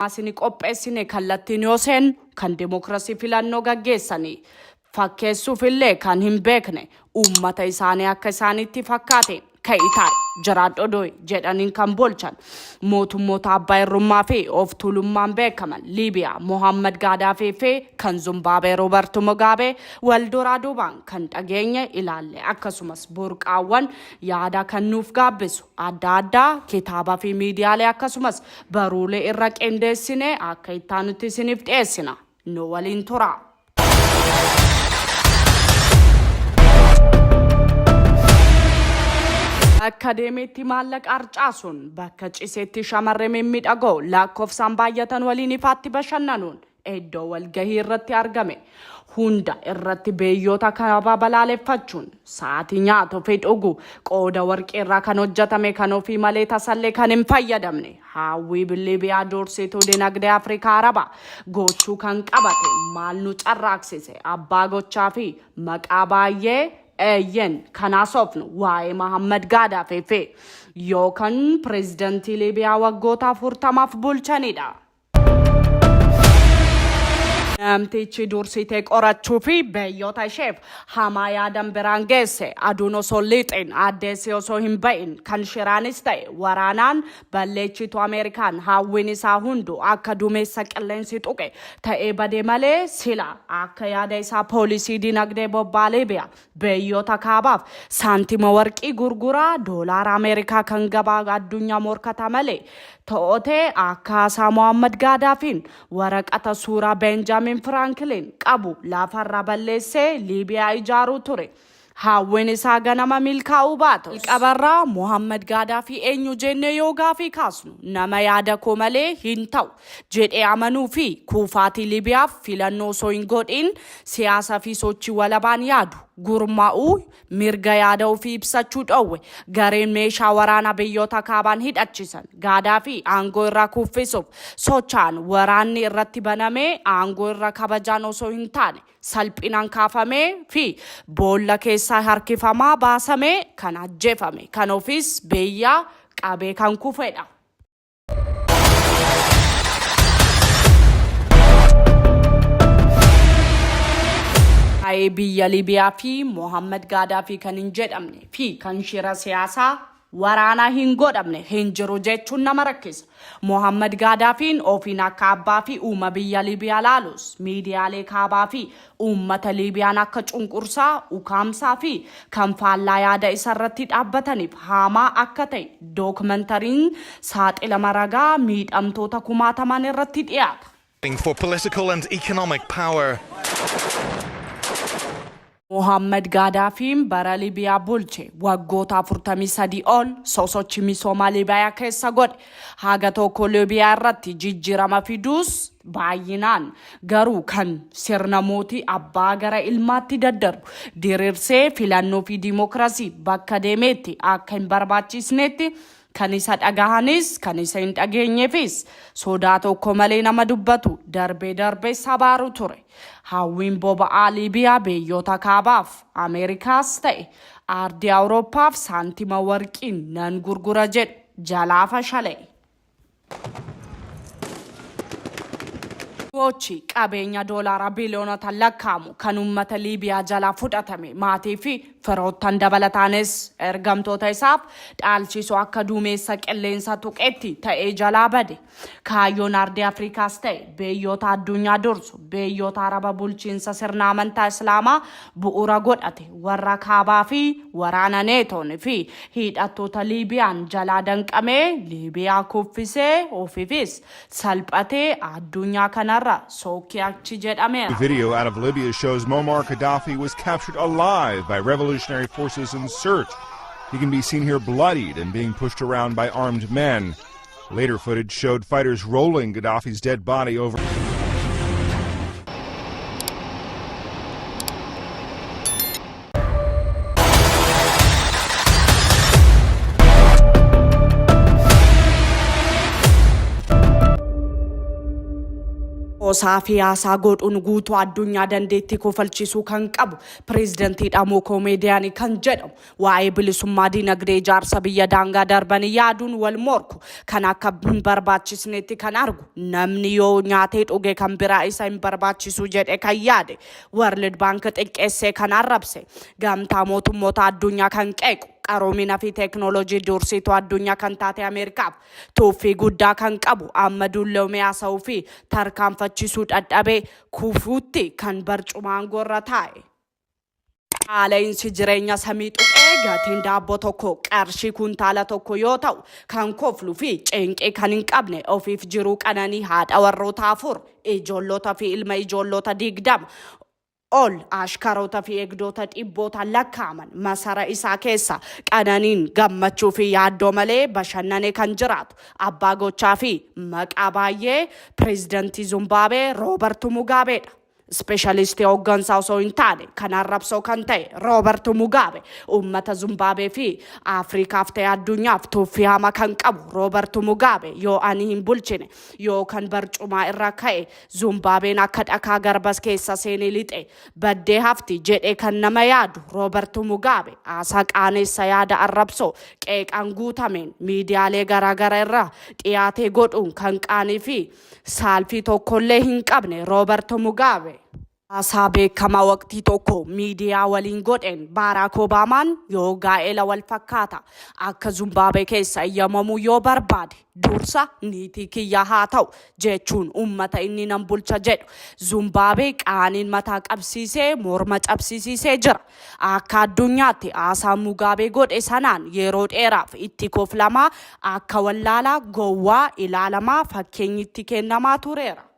Asini qopheessine kallattiin yoo seenu kan dimokiraasii filannoo gaggeessanii fakkeessuufillee kan hin beekne uummata isaanii akka isaanitti fakkaate ka'itaa jiraadhodoo jedhaniin kan bolchan mootummoota abbaa irrummaa fi of tuulummaan beekaman Liibiyaa Mohammad Gaadaafii fi kan Zimbaabuwee Rooberto Mugaabee wal duraa duubaan kan dhageenye ilaalle akkasumas burqaawwan yaada kan nuuf gaabbisu adda addaa kitaabaa fi miidiyaalee akkasumas baruulee irra qindeessine akka ittaanutti isiniif dhiyeessina nu waliin tura. Akadeemiitti maallaqa harcaasuun bakka ciseetti shamarree mimmiidhagoo lakkoofsaan baay'atan waliin ifaatti bashannanuun iddoo walgahii irratti argame hunda irratti beeyyoota kaabaa balaaleffachuun sa'aatii nyaatu fi dhugu qooda warqee irraa kan hojjetame kan ofii malee tasallee kan hin fayyadamne hawwii Liibiyaa doorsituu dinagdee Afrikaa Arabaa gochuu kan qabate maal nu carraaksise abbaa gochaa fi maqaa baay'ee Eeyyen kanaasofnu waa'ee Mohammad Gaadaafii fi yookaan pireezidantii Liibiyaa waggoota 40 bulchanidha. Namtichi dursitee qorachuu fi beeyyoota isheef hamaa yaadan biraan geesse aduun osoo liixin addeessi osoo hin ba'in kan shiraanis ta'e waraanaan balleechitu Ameerikaan hawwiin isaa hundu akka duumessa qilleensi tuqe ta'ee badee malee sila akka yaada isaa poolisii dinagdee bobbaa Liibiyaa beeyyoota kaabaaf saantima warqii gurguraa doolaara Ameerikaa kan gabaa addunyaa morkata malee to'atee akka isaa Mohammad Gaadaafiin waraqata suuraa Benjamin Franklin qabu lafarra balleessee Liibiyaa ijaaruu ture. Hawwiin isaa ganama milkaa'uu baatu. Qabarraa Mohammad Gaadaafii eenyu jennee yoo gaafii kaasnu nama yaada koo malee hin ta'u jedhee amanuu fi kuufaatii Liibiyaaf filannoo osoo hin godhin siyaasa fi sochii walabaan yaadu gurmaa'uu mirga yaada ofii ibsachuu dhowwe gareen meeshaa waraana biyyoota kaabaan hidhachisan Gaadaafii aangoo irraa kuffisuuf socho'an waraanni irratti banamee aangoo irra kabajaan osoo hin taane salphinaan kaafamee fi boolla keessaa harkifamaa baasamee kan ajjeefame kan ofiis beeyyaa qabee kan kufedha. Biyya Liibiyaa fi Mohammad Gaadaafii kan hin jedhamne fi kan shira siyaasaa waraanaa hin godhamne hin jiru jechuun nama rakkisa. Mohammad Gaadaafiin ofiin akka abbaa fi uuma biyya Liibiyaa laalus miidiyaalee kaabaa fi uummata Liibiyaan akka cunqursaa ukaamsaa fi kan faallaa yaada isarratti dhaabbataniif hamaa akka ta'e dookumentariin saaxilama ragaa miidhamtoota kumaataman irratti dhiyaata. For political and economic power. Mohammad Gaadaafiin bara Liibiyaa bulche waggoota 43 ol sosochii misoomaa Liibiyaa keessa godhe haga tokko Liibiyaa irratti jijjiirama fiduus baay'inaan garuu kan sirna mootii abbaa gara ilmaatti daddarbu diriirsee filannoo fi dimokiraasii bakka deemeetti akka hin barbaachisnetti kan isa dhagahanis kan isa hin dhageenyeefis sodaa tokko malee nama dubbatu darbee sabaaru ture. Hawwiin boba'aa Liibiyaa biyyoota kaabaaf Ameerikaas ta'e aardii Awurooppaaf saantima warqiin nan gurgura jedhu jalaa fashalee. Gochi qabeenya doolaara biliyoonota lakkaa'amu kan uummata Liibiyaa jalaa fudhatame maatii fi firoottan dabalataanis ergamtoota isaaf dhaalchisuu akka duumessa qilleensa tuqetti ta'ee jalaa bade. Kaayyoon aardii Afrikaas ta'e biyyoota addunyaa dursu biyyoota Araba bulchiinsa sirna amantaa Islaamaa bu'uura godhate warra kaabaa fi waraana neetoon fi hidhattoota Liibiyaan jalaa danqamee Liibiyaa kuffisee ofiifis salphatee addunyaa kanarra The video out of Libya shows Muammar Gaddafi was captured alive by revolutionary forces in search. He can be seen here bloodied and being pushed around by armed men. Later footage showed fighters rolling Gaddafi's dead body over. Hoosaa fi haasaa godhuun guutuu addunyaa dandeettii kofalchiisuu kan qabu pireezidantii dhamoo koomeediyaanii kan jedhamu waa'ee bilisummaa dinagdee ijaarsa biyya daangaa darbanii yaaduun wal morku kan akka hin barbaachisnetti kan argu namni yoo nyaatee dhuge kan biraa isa hin barbaachisu jedhe kan yaade World Bank xiqqeessee kan arrabse gamtaa mootummoota addunyaa kan qeequ qaroomina fi teeknooloojii dursiituu addunyaa kan taate Ameerikaaf tuuffii guddaa kan qabu amma dulloomaa haasa'uu fi tarkaanfachiisuu dadhabee kufuutti kan barcumaan gorra taa'e. Qaala'insi jireenya samii tuqee gatiin daabboo tokko qarshii kuntaala tokko yoo ta'u kan koflu fi ceenqee kan hin qabne ofiif jiruu qananii haadha warroota 4 ijoollota fi ilma ijoollota 20 ol ashkaroota fi eegdota dhibboota lakkaaman masara isaa keessa qananiin gammachuu fi yaaddoo malee bashannanee kan jiraatu abbaa gochaa fi maqaa baay'ee pireezidantii Zimbabwee Roobert Mugaabeedha. Specialist hooggansaa osoo hin taane kan arrabsoo kan ta'e Roobert Mugaabe uummata Zimbabwee fi Afrikaaf ta'e addunyaaf tuuffii hamaa kan qabu Roobert Mugaabe yoo ani hin bulchine yoo kan barcumaa irra ka'e Zimbabween akka dhakaa garbas keessa seenee lixe baddee hafti jedhee kan nama yaadu Roobert Mugaabe haasaa qaaneessa yaada arrabsoo qeeqaan guutameen miidiyaalee garaagaraa irraa dhiyaatee godhuun kan qaanii fi saalfii tokkollee hin qabne Roobert Mugaabe. Haasaa beekamaa waqtii tokko miidiyaa waliin godheen Barack Obaamaan yoo gaa'ela wal fakkaata akka Zimbabwee keessa eeyyamamuu yoo barbaade dursa niitii kiyya haa ta'u jechuun uummata inni nan bulcha jedhu Zimbabwee qaaniin mataa qabsiisee morma cabsiisee jira. Akka addunyaatti haasaa Mugaabee godhe sanaan yeroo dheeraaf itti koflamaa akka wallaalaa gowwaa ilaalamaa fakkeenyitti kennamaa tureera.